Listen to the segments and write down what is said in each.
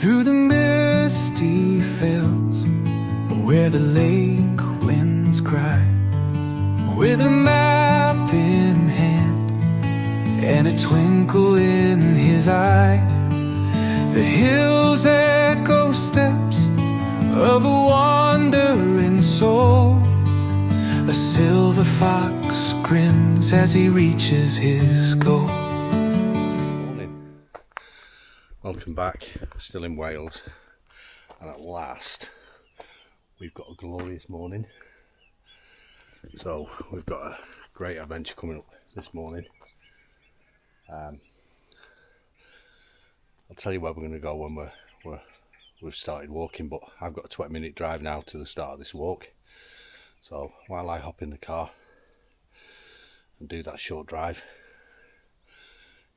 through the misty fields where the lake winds cry, with a map in hand and a twinkle in his eye. The hills echo steps of a wandering soul. A silver fox grins as he reaches his goal. Morning. Welcome back. Still in Wales, and at last we've got a glorious morning. So we've got a great adventure coming up this morning. I'll tell you where we're going to go when we've started walking, but I've got a 20-minute drive now to the start of this walk. So while I hop in the car and do that short drive,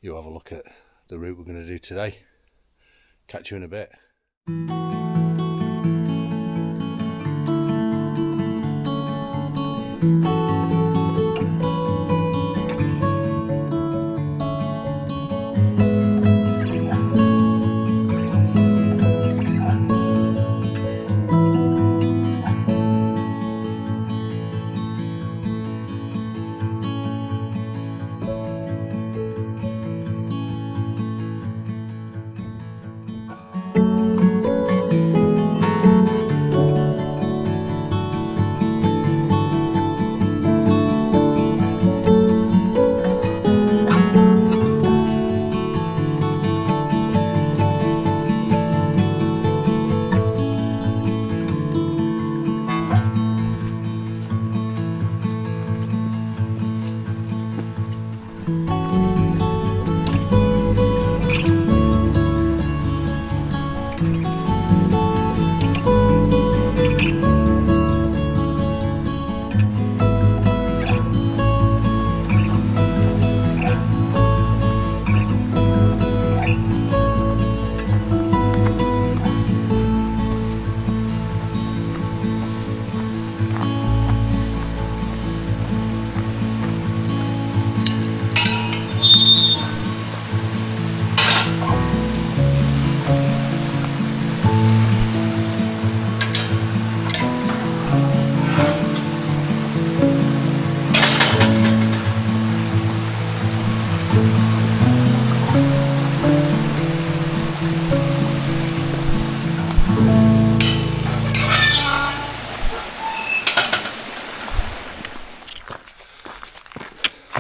you have a look at the route we're going to do today. Catch you in a bit.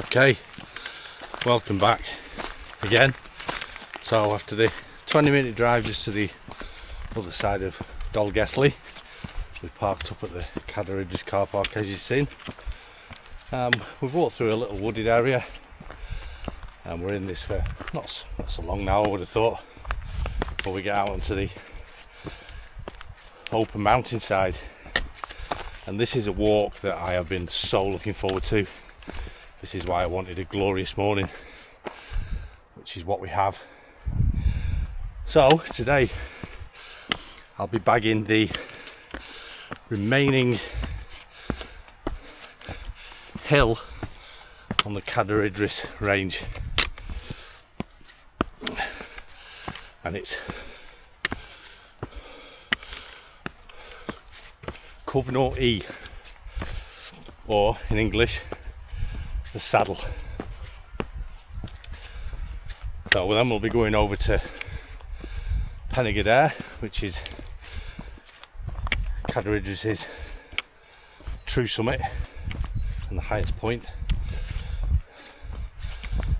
Okay, welcome back again. So after the 20-minute drive just to the other side of Llyn-y-Gadair, we parked up at the Cadair Idris car park, as you've seen. We've walked through a little wooded area, and we're in this for not so long now, I would have thought, before we get out onto the open mountainside. And this is a walk that I have been so looking forward to. This is why I wanted a glorious morning, which is what we have. So today I'll be bagging the remaining hill on the Cadair Idris range, and it's Cwfrwy, or in English, the saddle. So then we'll be going over to Llyn-y-Gadair, which is Cadair Idris's true summit and the highest point,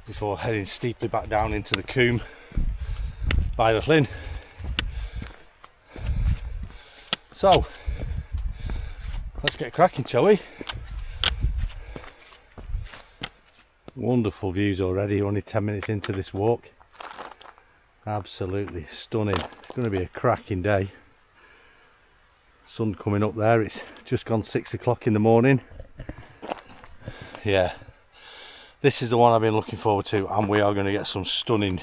before heading steeply back down into the coombe by the Llyn. So let's get cracking, shall we? Wonderful views already, only 10 minutes into this walk. Absolutely stunning. It's going to be a cracking day. Sun coming up there, it's just gone 6 o'clock in the morning. Yeah, this is the one I've been looking forward to, and we are going to get some stunning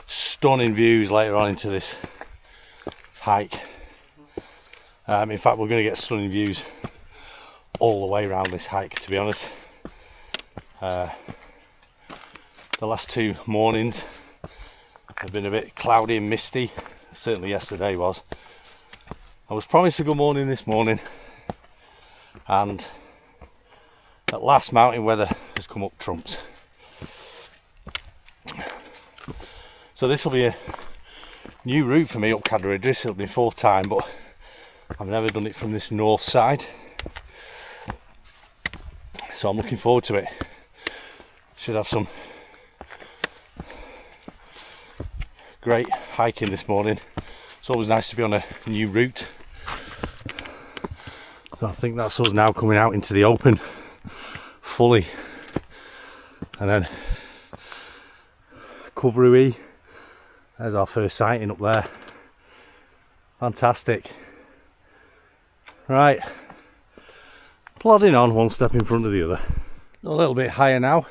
views later on into this hike. In fact, we're going to get stunning views all the way around this hike, to be honest. The last two mornings have been a bit cloudy and misty, certainly yesterday was. I was promised a good morning this morning, and at last mountain weather has come up trumps. So this will be a new route for me up Cadair Idris. It'll be 4th time, but I've never done it from this north side, so I'm looking forward to it. Should have some great hiking this morning. It's always nice to be on a new route. So I think that's us now coming out into the open fully, and then Cwfrwy, there's our first sighting up there. Fantastic. Right, plodding on, one step in front of the other. A little bit higher now,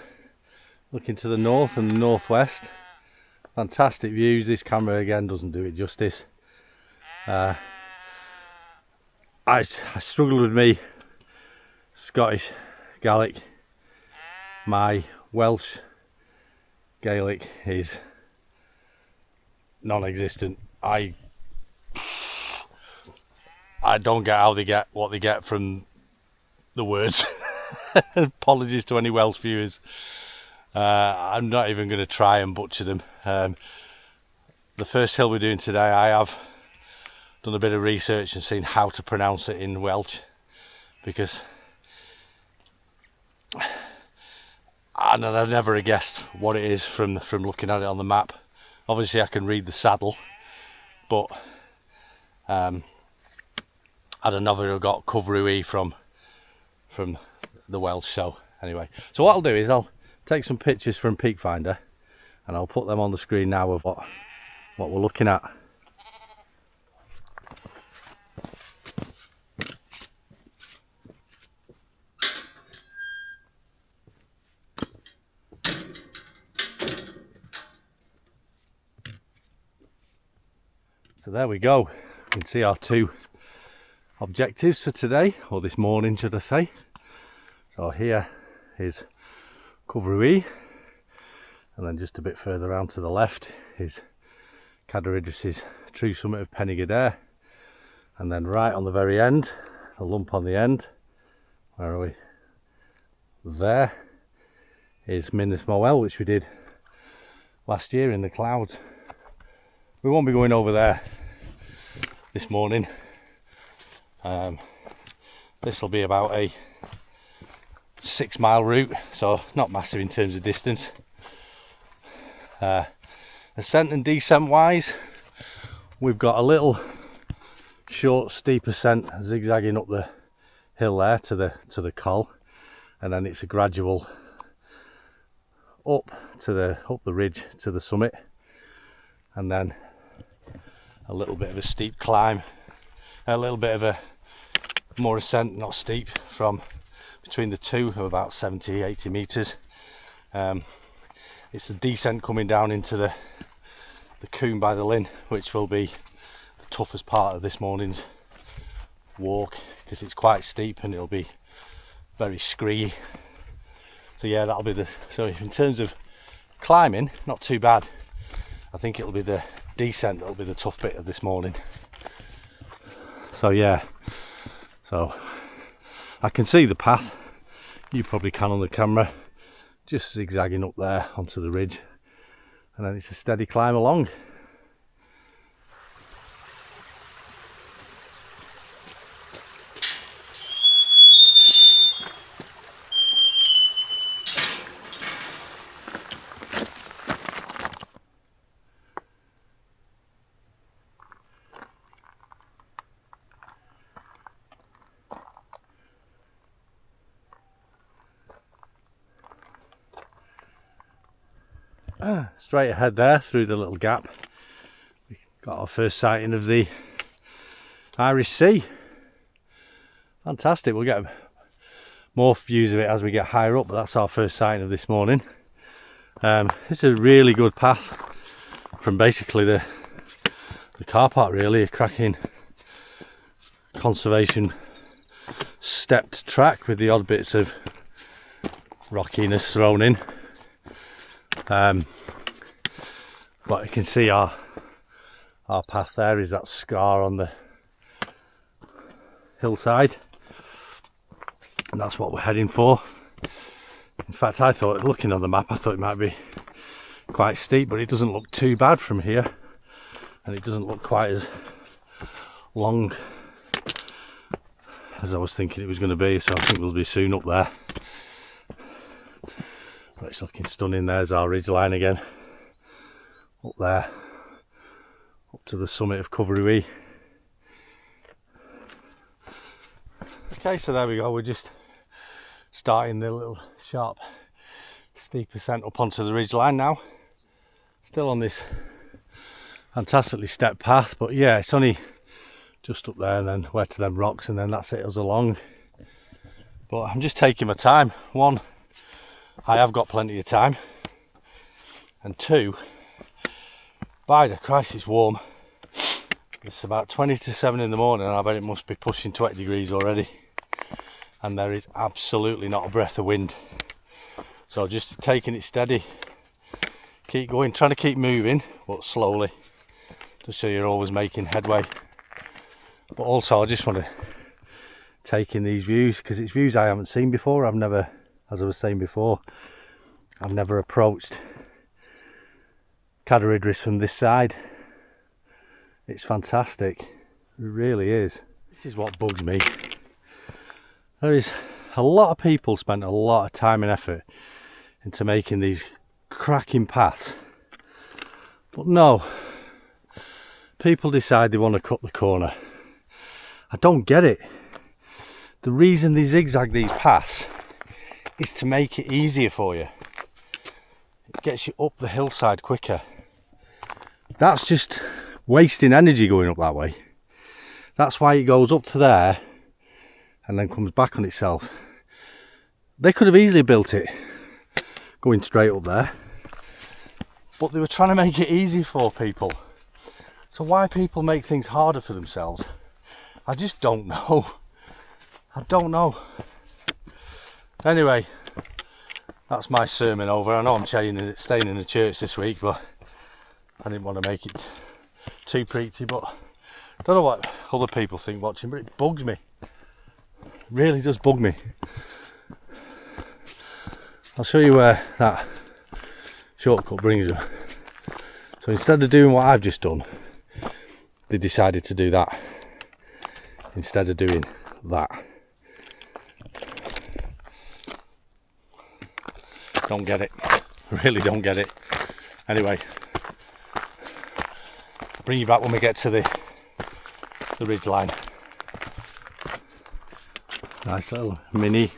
looking to the north and the northwest. Fantastic views. This camera again doesn't do it justice. I struggled with me Scottish Gaelic. My Welsh Gaelic is non-existent. I don't get how they get what they get from the words. Apologies to any Welsh viewers. I'm not even going to try and butcher them. The first hill we're doing today, I have done a bit of research and seen how to pronounce it in Welsh, because I've never guessed what it is from looking at it on the map. Obviously I can read the saddle, but I don't know if I got Cwfrwy from the Welsh. So anyway, so what I'll do is I'll take some pictures from Peak Finder and I'll put them on the screen now of what we're looking at. So there we go. You can see our two objectives for today, or this morning should I say. So here is Cwfrwy, and then just a bit further around to the left is Cadair Idris's true summit of Llyn-y-Gadair, and then right on the very end, a lump on the end, where are we? There is Mynys Mawel, which we did last year in the clouds. We won't be going over there this morning. This will be about a 6-mile route, so not massive in terms of distance. Ascent and descent wise, we've got a little short steep ascent zigzagging up the hill there to the col, and then it's a gradual up the ridge to the summit, and then a little bit of a steep climb, a little bit of a more ascent, not steep, from between the two of about 70-80 meters. It's the descent coming down into the coombe by the Llyn, which will be the toughest part of this morning's walk, because it's quite steep and it'll be very scree. So yeah, that'll be so in terms of climbing, not too bad. I think it'll be the descent that'll be the tough bit of this morning. So yeah, so I can see the path, you probably can on the camera, just zigzagging up there onto the ridge, and then it's a steady climb along. Straight ahead there through the little gap, we got our first sighting of the Irish Sea. Fantastic. We'll get more views of it as we get higher up, but that's our first sighting of this morning. It's a really good path from basically the car park, really. A cracking conservation stepped track with the odd bits of rockiness thrown in. But you can see our our path there is that scar on the hillside, and that's what we're heading for. In fact, I thought, looking on the map, I thought it might be quite steep, but it doesn't look too bad from here, and it doesn't look quite as long as I was thinking it was going to be, so I think we'll be soon up there. But it's looking stunning. There's our ridgeline again, up there, up to the summit of Cwfrwy. Okay, so there we go, we're just starting the little sharp steep ascent up onto the ridgeline now. Still on this fantastically stepped path, but yeah, it's only just up there and then where to them rocks, and then that's it us along. But I'm just taking my time. One, I have got plenty of time, and two, by the Christ, it's warm. It's about 20 to 7 in the morning, and I bet it must be pushing 20 degrees already, and there is absolutely not a breath of wind. So just taking it steady, keep going, trying to keep moving, but slowly, just so you're always making headway. But also I just want to take in these views, because it's views I haven't seen before. I've never, as I was saying before, I've never approached Cadair Idris from this side. It's fantastic, it really is. This is what bugs me. There is a lot of people spent a lot of time and effort into making these cracking paths, but no, people decide they want to cut the corner. I don't get it. The reason they zigzag these paths is to make it easier for you. It gets you up the hillside quicker. That's just wasting energy going up that way. That's why it goes up to there and then comes back on itself. They could have easily built it going straight up there, but they were trying to make it easy for people. So why people make things harder for themselves, I just don't know. I don't know. Anyway, that's my sermon over. I know I'm staying in the church this week, but I didn't want to make it too preachy. But I don't know what other people think watching, but it bugs me. It really does bug me. I'll show you where that shortcut brings you. So instead of doing what I've just done, they decided to do that instead of doing that. Don't get it, really don't get it. Anyway, I'll bring you back when we get to the ridge line. Nice little mini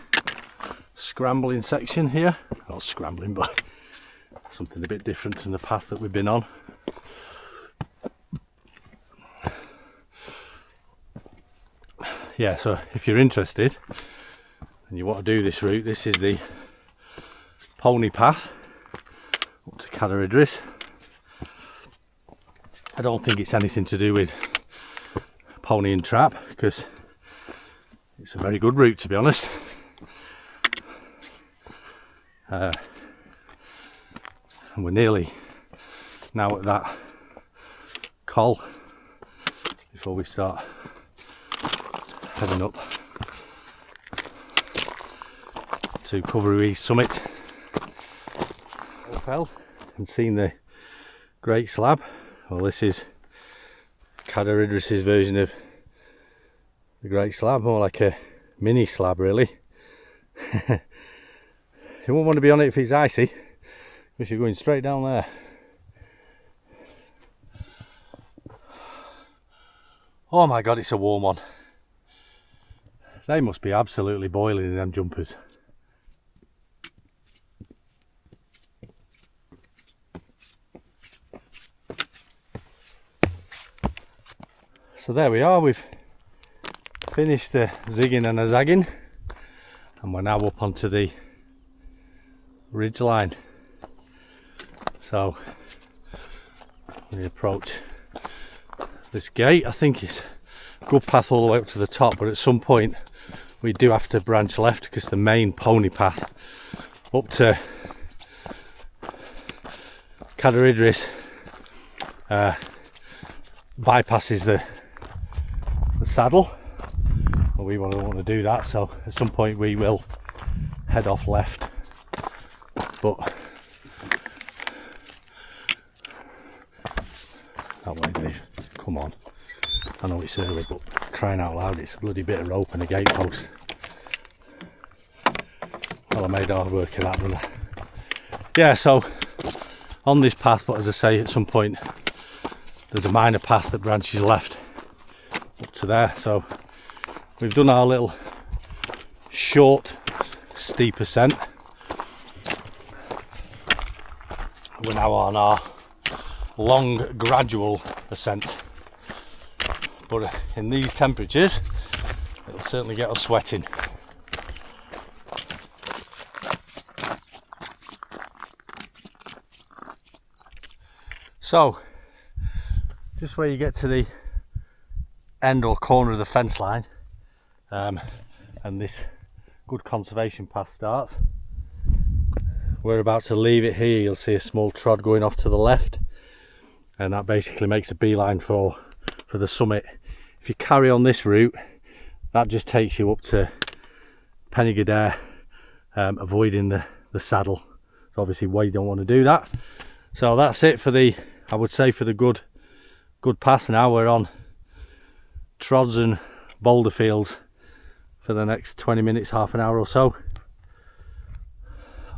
scrambling section here. Not scrambling, but something a bit different than the path that we've been on. Yeah, so if you're interested and you want to do this route, this is the pony path up to Cadair Idris. I don't think it's anything to do with pony and trap, because it's a very good route, to be honest. And we're nearly now at that col before we start heading up to Cwfrwy summit. Fell and seen the Great Slab. Well, this is Cadair Idris's version of the Great Slab, more like a mini slab really. You won't want to be on it if it's icy, because you're going straight down there. Oh my god, it's a warm one. They must be absolutely boiling in them jumpers. So there we are, we've finished the zigging and a zagging, and we're now up onto the ridge line. So we approach this gate. I think it's a good path all the way up to the top, but at some point we do have to branch left, because the main pony path up to Cadair Idris bypasses the saddle, and we won't want to do that, so at some point we will head off left. But that way, Dave, come on. I know it's early, but crying out loud, it's a bloody bit of rope and a gate post. Well, I made hard work of that, didn't I? Yeah, so on this path, but as I say, at some point there's a minor path that branches left up to there. So we've done our little short, steep ascent. We're now on our long, gradual ascent. But in these temperatures, it'll certainly get us sweating. So, just where you get to the end or corner of the fence line, and this good conservation path starts, we're about to leave it here. You'll see a small trod going off to the left, and that basically makes a beeline for the summit. If you carry on this route, that just takes you up to Llyn-y-Gadair, avoiding the saddle. So obviously we don't want to do that. So that's it for the, I would say, for the good pass. Now we're on trods and boulder fields for the next 20 minutes, half an hour or so.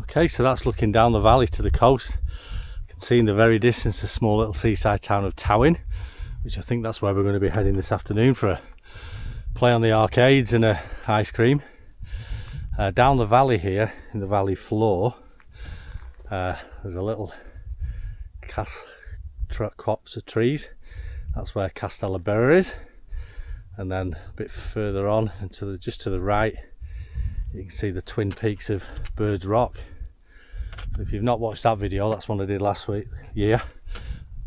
Okay, so that's looking down the valley to the coast. You can see in the very distance a small little seaside town of Llyn, which I think that's where we're going to be heading this afternoon for a play on the arcades and a ice cream. Down the valley here, in the valley floor, there's a little copse of trees. That's where Cwfrwy is, and then a bit further on and just to the right you can see the twin peaks of Bird's Rock. So if you've not watched that video, that's one I did last year.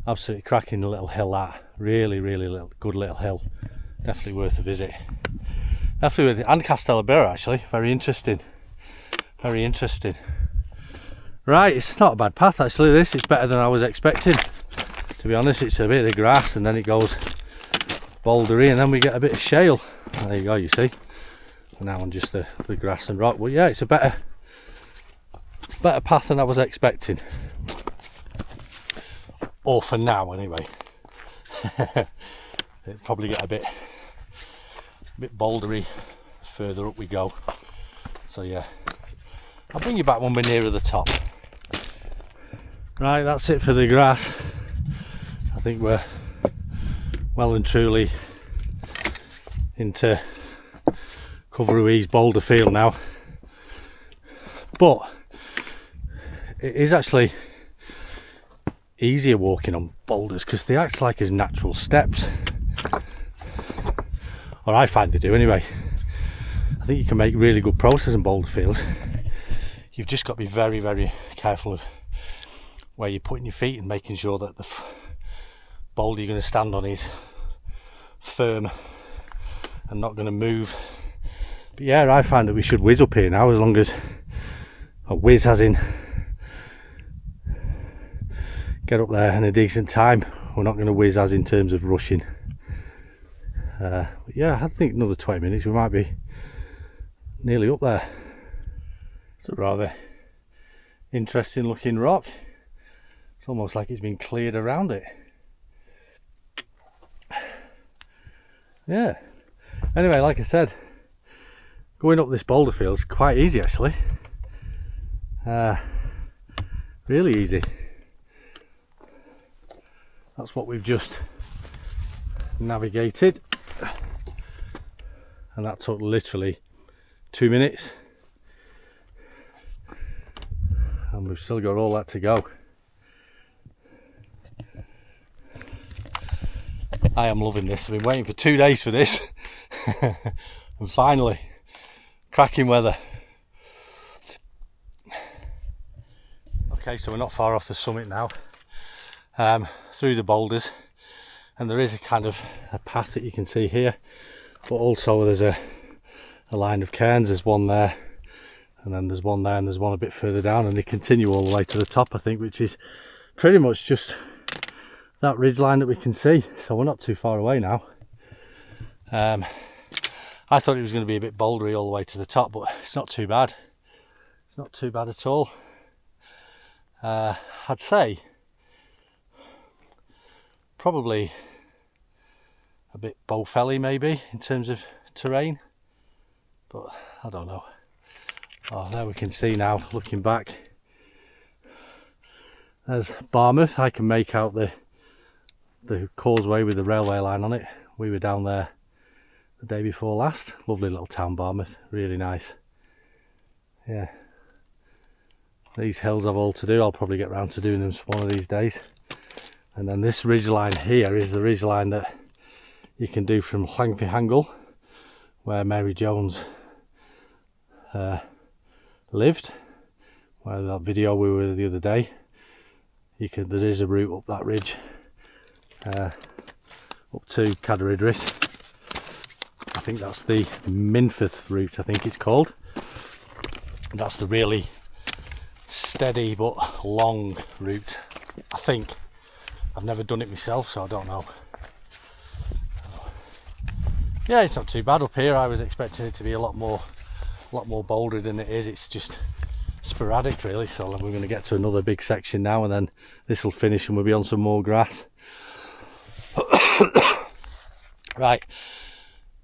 Absolutely cracking little hill, that really good little hill, definitely worth a visit. Definitely worth it. And Cwfrwy actually, very interesting. Right, it's not a bad path actually, this. It's better than I was expecting, to be honest. It's a bit of grass and then it goes bouldery and then we get a bit of shale. There you go, you see. Now on just the grass and rock. Well, yeah, it's a better path than I was expecting. Or for now anyway. It'll probably get a bit bouldery further up we go. So yeah, I'll bring you back when we're nearer the top. Right, that's it for the grass. I think we're well and truly into Cwfrwy's boulder field now. But it is actually easier walking on boulders because they act like as natural steps. Or I find they do anyway. I think you can make really good progress in boulder fields. You've just got to be very careful of where you're putting your feet and making sure that the boulder you're going to stand on is firm and not going to move. But yeah, I find that we should whiz up here now, as long as a whiz as in get up there in a decent time. We're not going to whiz as in terms of rushing. But yeah, I think another 20 minutes we might be nearly up there. It's a rather interesting looking rock. It's almost like it's been cleared around it. Yeah. Anyway, like I said, going up this boulder field is quite easy actually. Really easy. That's what we've just navigated, and that took literally 2 minutes, and we've still got all that to go. I am loving this. I've been waiting for 2 days for this and finally, cracking weather. Okay, so we're not far off the summit now, through the boulders, and there is a kind of a path that you can see here, but also there's a line of cairns. There's one there, and then there's one there, and there's one a bit further down, and they continue all the way to the top, I think, which is pretty much just that ridge line that we can see, so we're not too far away now. I thought it was going to be a bit bouldery all the way to the top, but it's not too bad. It's not too bad at all. I'd say probably a bit bowfelly maybe in terms of terrain, but I don't know. Oh, there we can see now, looking back, there's Barmouth. I can make out the causeway with the railway line on it. We were down there the day before last. Lovely little town, Barmouth, really nice. Yeah, these hills I've all to do. I'll probably get round to doing them one of these days. And then this ridge line here is the ridge line that you can do from Llyn-y-Gadair, where Mary Jones lived, where that video we were the other day. There is a route up that ridge up to Cadair Idris. I think that's the Minforth route, I think it's called. That's the really steady but long route, I think. I've never done it myself, so I don't know. Yeah, it's not too bad up here. I was expecting it to be a lot more bouldery than it is. It's just sporadic really. So we're going to get to another big section now, and then this will finish and we'll be on some more grass. Right,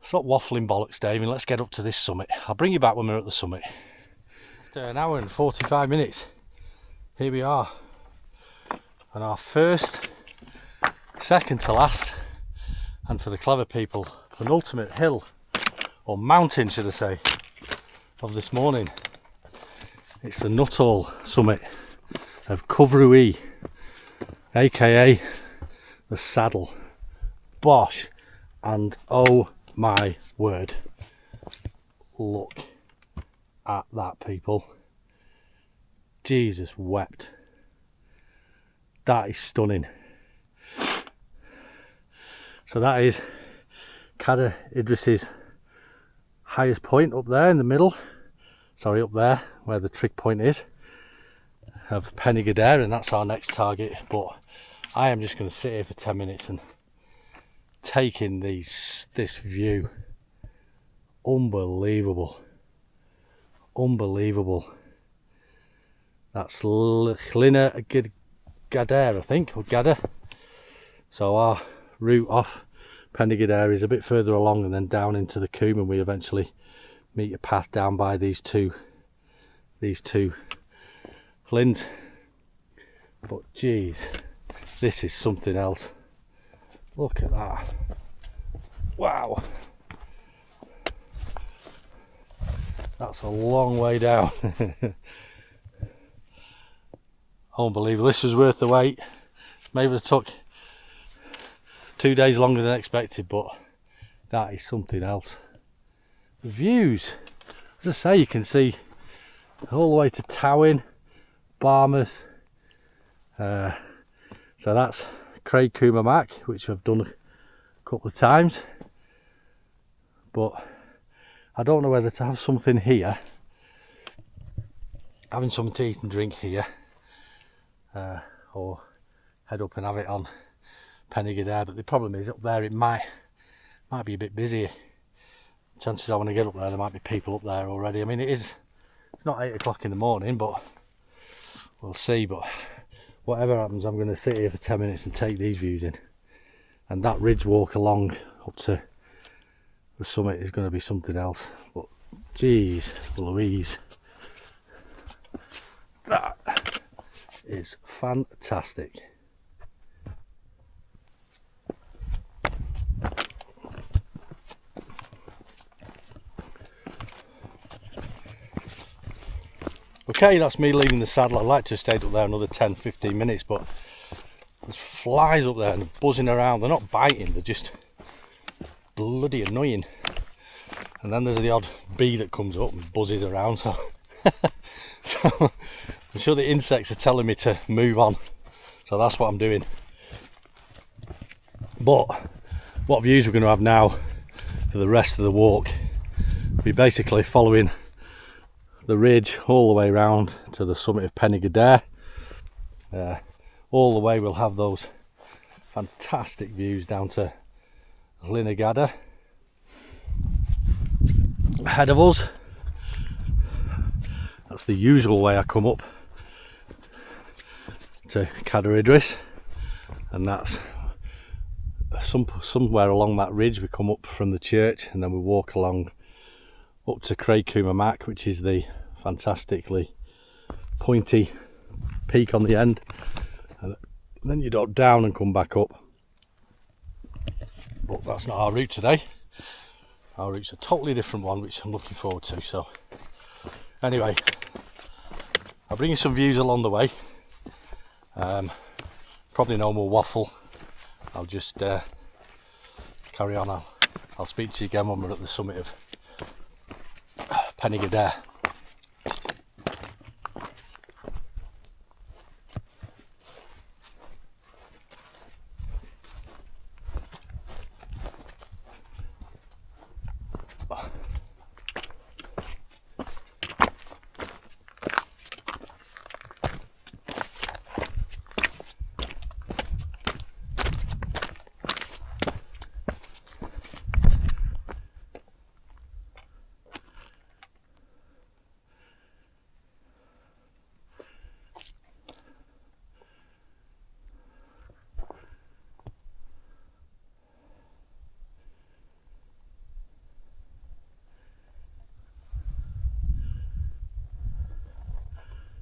stop waffling bollocks, Dave, and let's get up to this summit. I'll bring you back when we're at the summit. After an hour and 45 minutes, here we are on our first, second to last, and for the clever people, penultimate hill, or mountain should I say, of this morning. It's the Nuttall summit of Cwfrwy, aka the saddle. Bosh, and oh my word, look at that, people. Jesus wept. That is stunning. So that is Cadair Idris's highest point up there in the middle. Sorry, up there where the trig point is of Llyn-y-Gadair, and that's our next target. But I am just going to sit here for 10 minutes and take in this view. Unbelievable. Unbelievable. That's Llyn-y-Gadair, I think, or Gadair. So our route off Llyn-y-Gadair is a bit further along and then down into the Coombe, and we eventually meet a path down by these two Llynns. But geez, this is something else. Look at that. Wow. That's a long way down. Unbelievable. This was worth the wait. Maybe it took 2 days longer than expected, but that is something else. The views, as I say, you can see all the way to Towyn, Barmouth. So that's Craig Mac, which I've done a couple of times, but I don't know whether to have something here, having something to eat and drink here, or head up and have it on Llyn-y-Gadair. But the problem is up there it might be a bit busy. Chances are when I get up there might be people up there already. I mean, it's not 8 o'clock in the morning, but we'll see. But whatever happens, I'm going to sit here for 10 minutes and take these views in, and that ridge walk along up to the summit is going to be something else. But geez Louise, that is fantastic. Okay, that's me leaving the saddle. I'd like to have stayed up there another 10-15 minutes, but there's flies up there and buzzing around. They're not biting, they're just bloody annoying. And then there's the odd bee that comes up and buzzes around, so so I'm sure the insects are telling me to move on, so that's what I'm doing. But what views we're going to have now for the rest of the walk, we're basically following the ridge all the way round to the summit of Llyn-y-Gadair. All the way we'll have those fantastic views down to Llyn-y-Gadair. Ahead of us, that's the usual way I come up to Cadair Idris, and that's somewhere along that ridge. We come up from the church and then we walk along up to Cwfrwy, which is the fantastically pointy peak on the end, and then you drop down and come back up. But that's not our route today. Our route's a totally different one, which I'm looking forward to. So anyway, I'll bring you some views along the way. Probably no more waffle. I'll just carry on. I'll speak to you again when we're at the summit of Llyn-y-Gadair.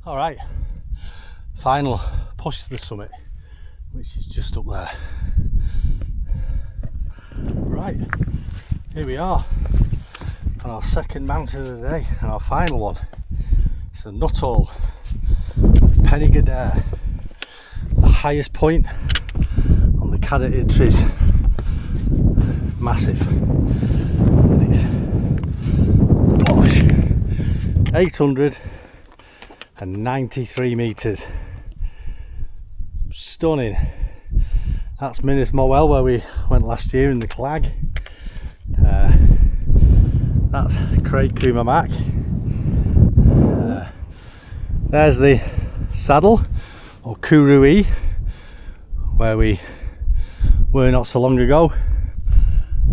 All right, final push to the summit, which is just up there. Right, here we are on our second mountain of the day, and our final one. It's the Nuttall Llyn-y-Gadair, the highest point on the Cadair Idris. Massive, and it's 893 metres. Stunning. That's Mynydd Mowel, where we went last year in the Clag. That's Cwfrwy. There's the saddle, or Cwfrwy, where we were not so long ago,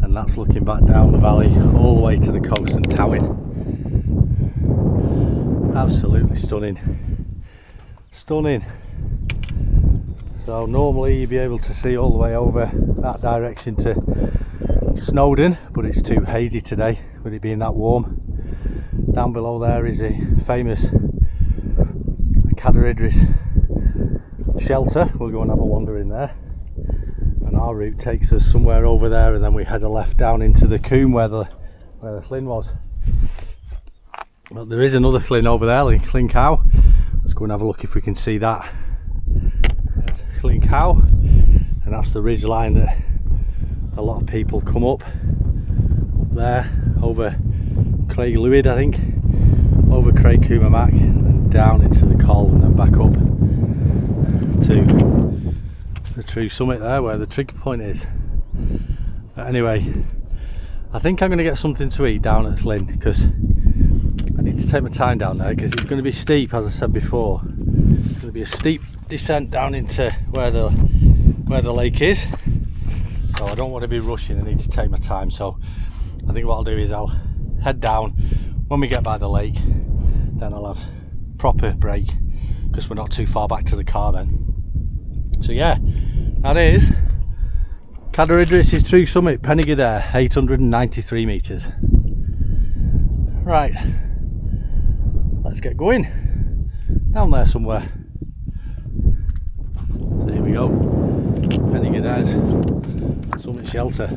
and that's looking back down the valley all the way to the coast and Towin. Absolutely stunning. Stunning. So normally you'd be able to see all the way over that direction to Snowdon, but it's too hazy today with it being that warm. Down below there is a famous Cadair Idris shelter. We'll go and have a wander in there, and our route takes us somewhere over there, and then we head a left down into the Cwm where the Llyn was. But there is another Llyn over there, Llyn-y-Gadair. Let's go and have a look if we can see that. There's Llyn-y-Gadair, and that's the ridge line that a lot of people come up there, over Craig Lwyd, I think, over Cwfrwy, and then down into the Col, and then back up to the true summit there where the trigger point is. But anyway, I think I'm going to get something to eat down at Llyn, because I need to take my time down there, because it's going to be steep, as I said before. It's going to be a steep descent down into where the lake is, so I don't want to be rushing. I need to take my time. So I think what I'll do is I'll head down when we get by the lake, then I'll have proper break, because we're not too far back to the car then. So yeah, that is Cadair Idris' true summit, Llyn-y-Gadair, 893 metres. Right, let's get going down there somewhere. So here we go, Llyn-y-Gadair's summit shelter.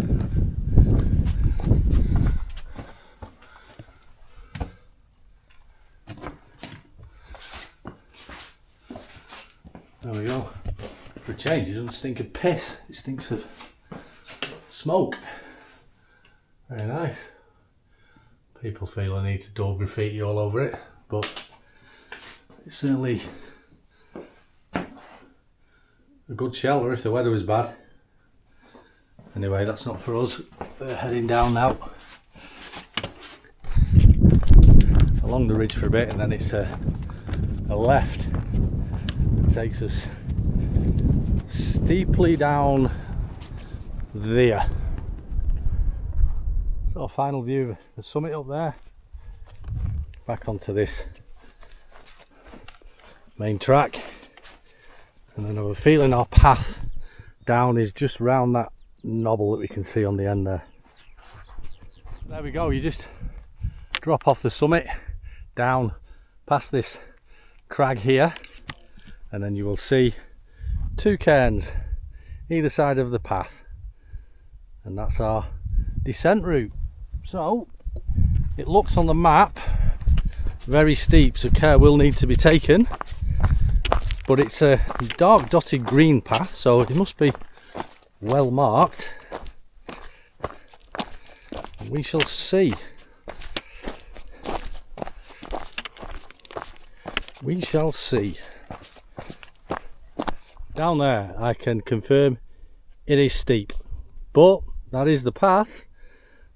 There we go. For a change, it doesn't stink of piss, it stinks of smoke. Very nice. People feel I need to do graffiti all over it, but it's certainly a good shelter if the weather was bad. Anyway, that's not for us. We're heading down now along the ridge for a bit, and then it's a left that takes us steeply down there. So final view of the summit up there. Back onto this main track, and then I have a feeling our path down is just round that knobble that we can see on the end there. There we go, you just drop off the summit down past this crag here, and then you will see two cairns either side of the path, and that's our descent route. So it looks on the map very steep, so care will need to be taken, but it's a dark dotted green path, so it must be well marked. We shall see. We shall see. Down there I can confirm it is steep, but that is the path,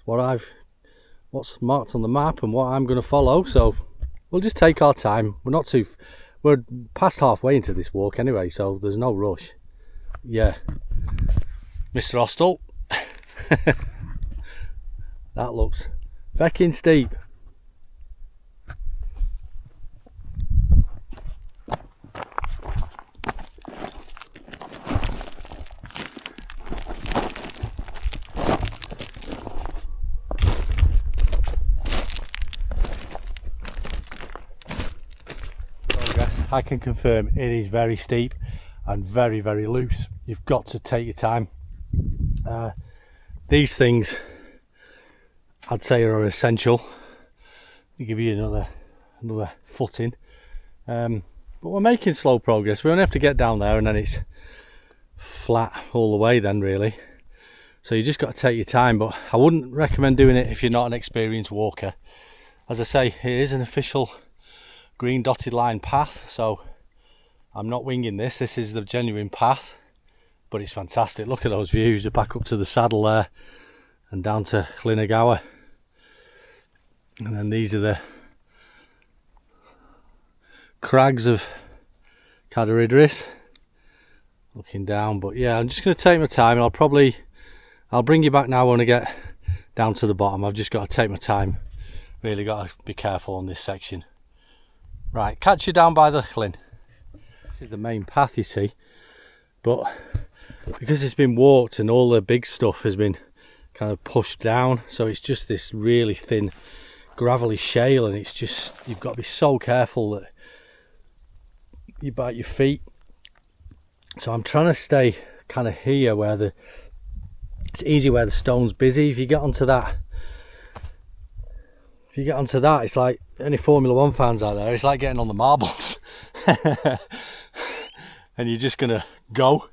what's marked on the map and what I'm going to follow, so we'll just take our time. We're past halfway into this walk anyway, so there's no rush. Yeah, Mr. Hostel. That looks feckin' steep. I can confirm it is very steep and very, very loose. You've got to take your time. These things I'd say are essential. They give you another footing. But we're making slow progress. We only have to get down there and then it's flat all the way then, really. So you just got to take your time, but I wouldn't recommend doing it if you're not an experienced walker. As I say, it is an official green dotted line path, so I'm not winging this. This is the genuine path, but it's fantastic. Look at those views. You're back up to the saddle there and down to Llyn-y-Gadair, and then these are the crags of Cadair Idris looking down. But yeah, I'm just going to take my time, and I'll bring you back now when I get down to the bottom. I've just got to take my time, really got to be careful on this section. Right, catch you down by the Llyn. This is the main path, you see, but because it's been walked and all the big stuff has been kind of pushed down, so it's just this really thin gravelly shale, and it's just, you've got to be so careful that you bite your feet. So I'm trying to stay kind of here where it's easy where the stone's busy. If you get onto that, it's like any Formula 1 fans out there, it's like getting on the marbles. And you're just gonna go.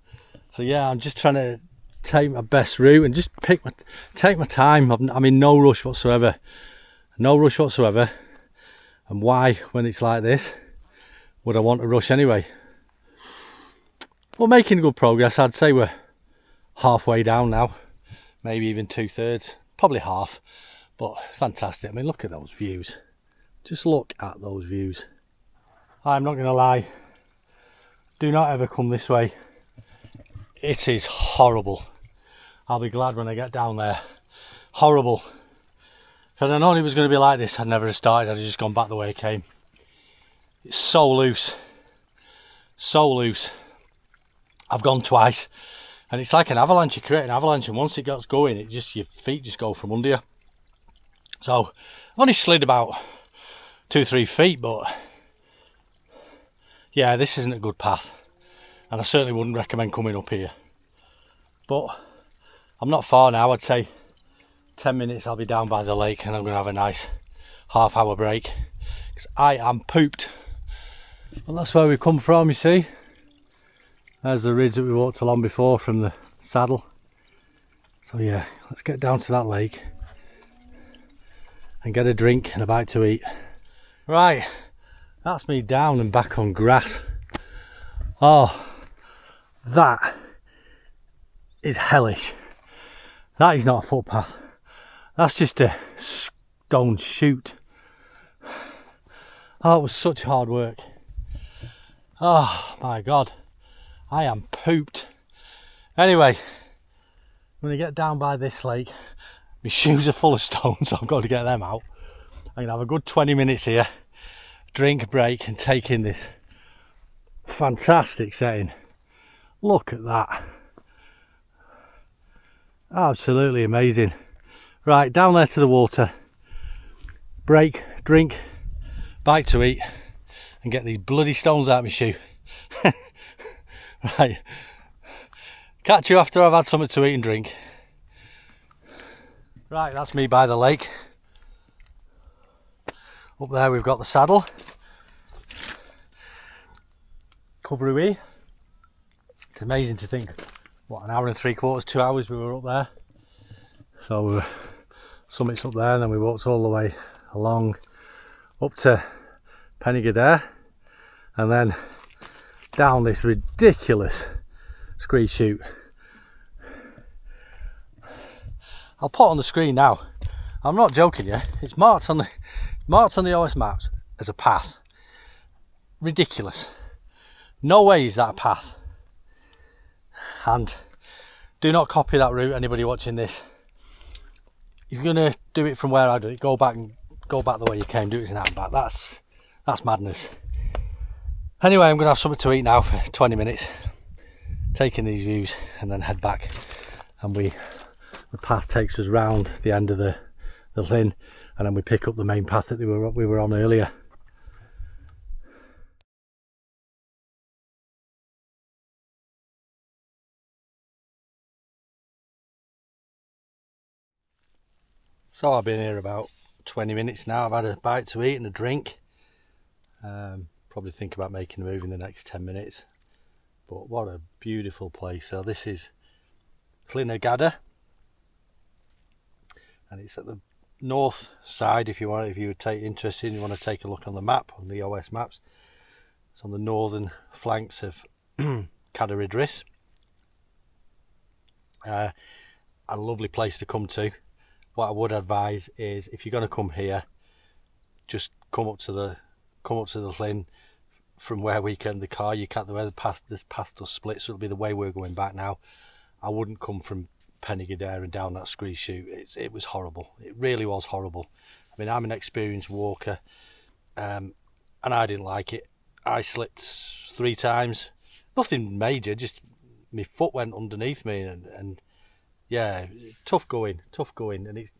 So yeah, I'm just trying to take my best route and just take my time. I'm in no rush whatsoever. No rush whatsoever. And why, when it's like this, would I want to rush anyway? We're making good progress. I'd say we're halfway down now, maybe even 2/3, probably half. But fantastic. I mean, look at those views. Just look at those views. I'm not going to lie, do not ever come this way. It is horrible. I'll be glad when I get down there. Horrible. If I'd known it was going to be like this, I'd never have started. I'd have just gone back the way I came. It's so loose. So loose. I've gone twice, and it's like an avalanche. You create an avalanche, and once it gets going, your feet just go from under you. So I've only slid about 2-3 feet, but yeah, this isn't a good path, and I certainly wouldn't recommend coming up here. But I'm not far now. I'd say 10 minutes I'll be down by the lake, and I'm going to have a nice half-hour break because I am pooped. Well, that's where we come from, you see. There's the ridge that we walked along before from the saddle. So yeah, let's get down to that lake and get a drink and a bite to eat. Right, that's me down and back on grass. Oh, that is hellish. That is not a footpath. That's just a stone chute. Oh, it was such hard work. Oh my God, I am pooped. Anyway, I'm going to get down by this lake. My shoes are full of stones, so I've got to get them out. I'm going to have a good 20 minutes here, drink, break, and take in this fantastic setting. Look at that. Absolutely amazing. Right, down there to the water. Break, drink, bite to eat, and get these bloody stones out of my shoe. Right. Catch you after I've had something to eat and drink. Right, that's me by the lake. Up there we've got the saddle. Cwfrwy. It's amazing to think, what, an hour and 3/4, 2 hours we were up there. So we were, summit's up there, and then we walked all the way along up to Llyn-y-Gadair, and then down this ridiculous scree chute. I'll put on the screen now. I'm not joking you. It's marked on the OS maps as a path. Ridiculous. No way is that a path. And do not copy that route, anybody watching this. If you're gonna do it from where I do it, go back the way you came, do it an hour and back. That's madness. Anyway, I'm gonna have something to eat now for 20 minutes, taking these views, and then head back. And the path takes us round the end of the Llyn, and then we pick up the main path that we were on earlier. So I've been here about 20 minutes now. I've had a bite to eat and a drink. Probably think about making a move in the next 10 minutes. But what a beautiful place. So this is Llyn-y-Gadair, and it's at the north side. If you would take interested, you want to take a look on the map, on the OS maps. It's on the northern flanks of Cadair Idris. A lovely place to come to. What I would advise is, if you're going to come here, just come up to the Llyn from where we get in the car. You can't, where this path does split, so it'll be the way we're going back now. I wouldn't come from Llyn-y-Gadair and down that scree chute. It was horrible. It really was horrible. I mean, I'm an experienced walker, and I didn't like it. I slipped 3 times. Nothing major, just my foot went underneath me, and yeah, tough going, and it's.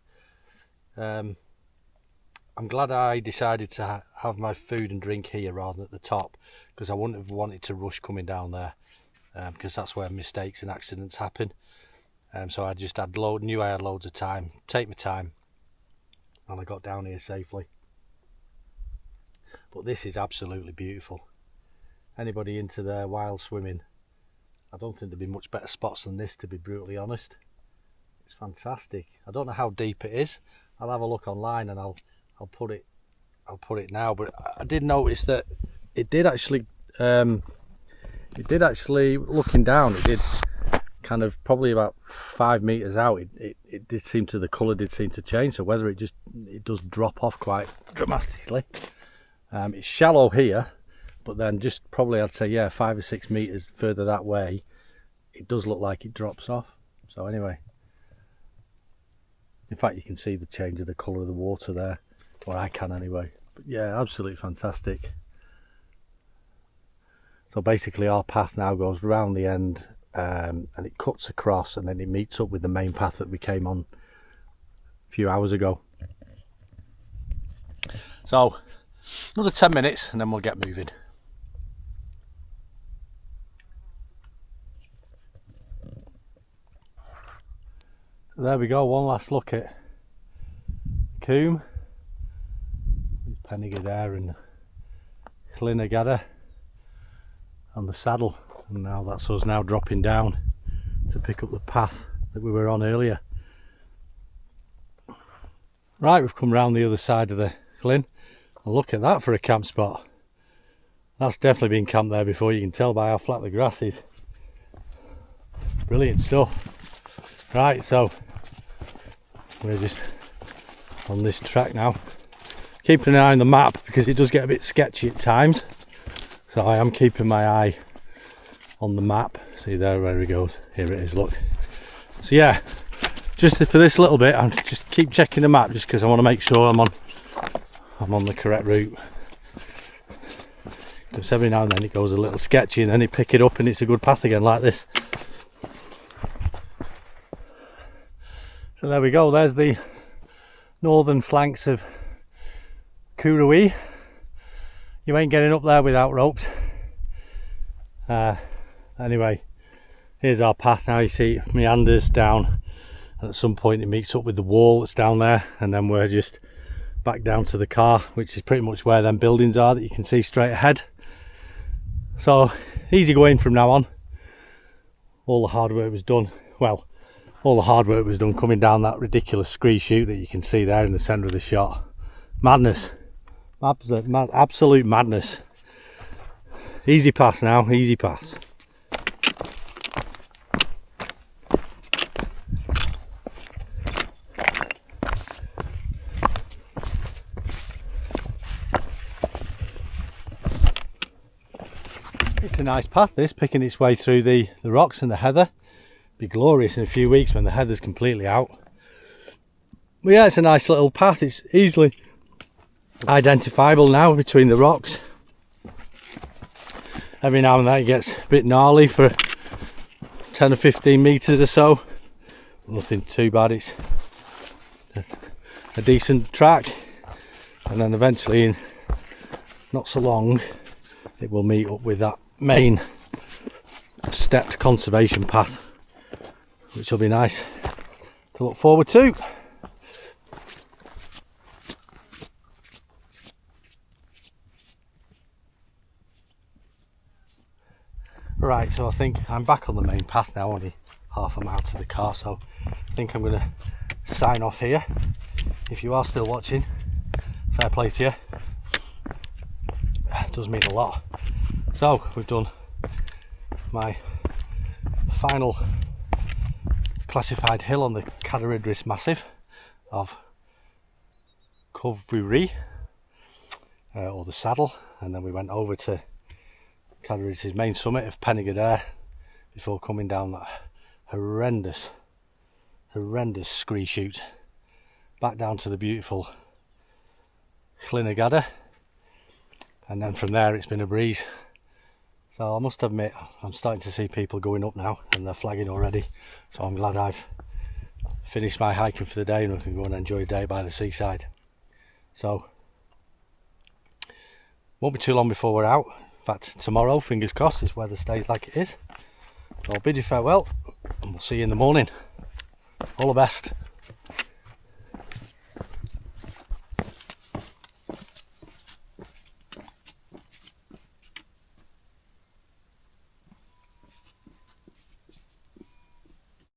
I'm glad I decided to have my food and drink here rather than at the top, because I wouldn't have wanted to rush coming down there, because that's where mistakes and accidents happen. So I just knew I had loads of time, take my time, and I got down here safely. But this is absolutely beautiful. Anybody into their wild swimming, I don't think there'd be much better spots than this, to be brutally honest. It's fantastic. I don't know how deep it is. I'll have a look online and I'll put it now. But I did notice that it did actually looking down, it did kind of probably about 5 meters out. It did seem to, the colour did seem to change. So whether it does drop off quite dramatically. It's shallow here, but then just probably, I'd say, yeah, 5 or 6 meters further that way, it does look like it drops off. So anyway, in fact, you can see the change of the colour of the water there, or I can anyway. But yeah, absolutely fantastic. So basically our path now goes round the end, and it cuts across, and then it meets up with the main path that we came on a few hours ago. So another 10 minutes and then we'll get moving. So there we go, one last look at Cwm, Llyn-y-Gadair and Llyn-y-Gadair on the saddle, and now that's us now dropping down to pick up the path that we were on earlier. Right, we've come round the other side of the Llyn. Well, look at that for a camp spot. That's definitely been camped there before, you can tell by how flat the grass is. Brilliant stuff. Right, so we're just on this track now, keeping an eye on the map because it does get a bit sketchy at times, so I am keeping my eye on the map See there where he goes? Here it is, look. So yeah, just for this little bit, I'm just keep checking the map just because I want to make sure I'm on the correct route. Because every now and then it goes a little sketchy and then you pick it up and it's a good path again like this. So there we go, there's the northern flanks of Cwfrwy. You ain't getting up there without ropes. Anyway, here's our path now. You see it meanders down and at some point it meets up with the wall that's down there, and then we're just back down to the car, which is pretty much where them buildings are that you can see straight ahead. So easy going from now on. All the hard work was done, well, all the hard work was done coming down that ridiculous scree chute that you can see there in the centre of the shot. Madness, absolute madness. Easy pass now, easy pass. It's a nice path this, picking its way through the rocks and the heather. Be glorious in a few weeks when the heather's completely out. But yeah, it's a nice little path. It's easily identifiable now between the rocks. Every now and then it gets a bit gnarly for 10 or 15 metres or so. Nothing too bad, it's a decent track, and then eventually in not so long it will meet up with that main stepped conservation path, which will be nice to look forward to. Right, so I think I'm back on the main path now, only half a mile to the car, so I think I'm going to sign off here. If you are still watching, fair play to you. It does mean a lot. So we've done my final classified hill on the Cadair Idris massif of Cwfrwy, or the saddle, and then we went over to Cadair Idris' main summit of Llyn-y-Gadair before coming down that horrendous scree chute back down to the beautiful Llyn-y-Gadair, and then from there it's been a breeze. So I must admit, I'm starting to see people going up now and they're flagging already, so I'm glad I've finished my hiking for the day and we can go and enjoy a day by the seaside. So won't be too long before we're out. In fact, tomorrow, fingers crossed, this weather stays like it is. So I'll bid you farewell and we'll see you in the morning. All the best.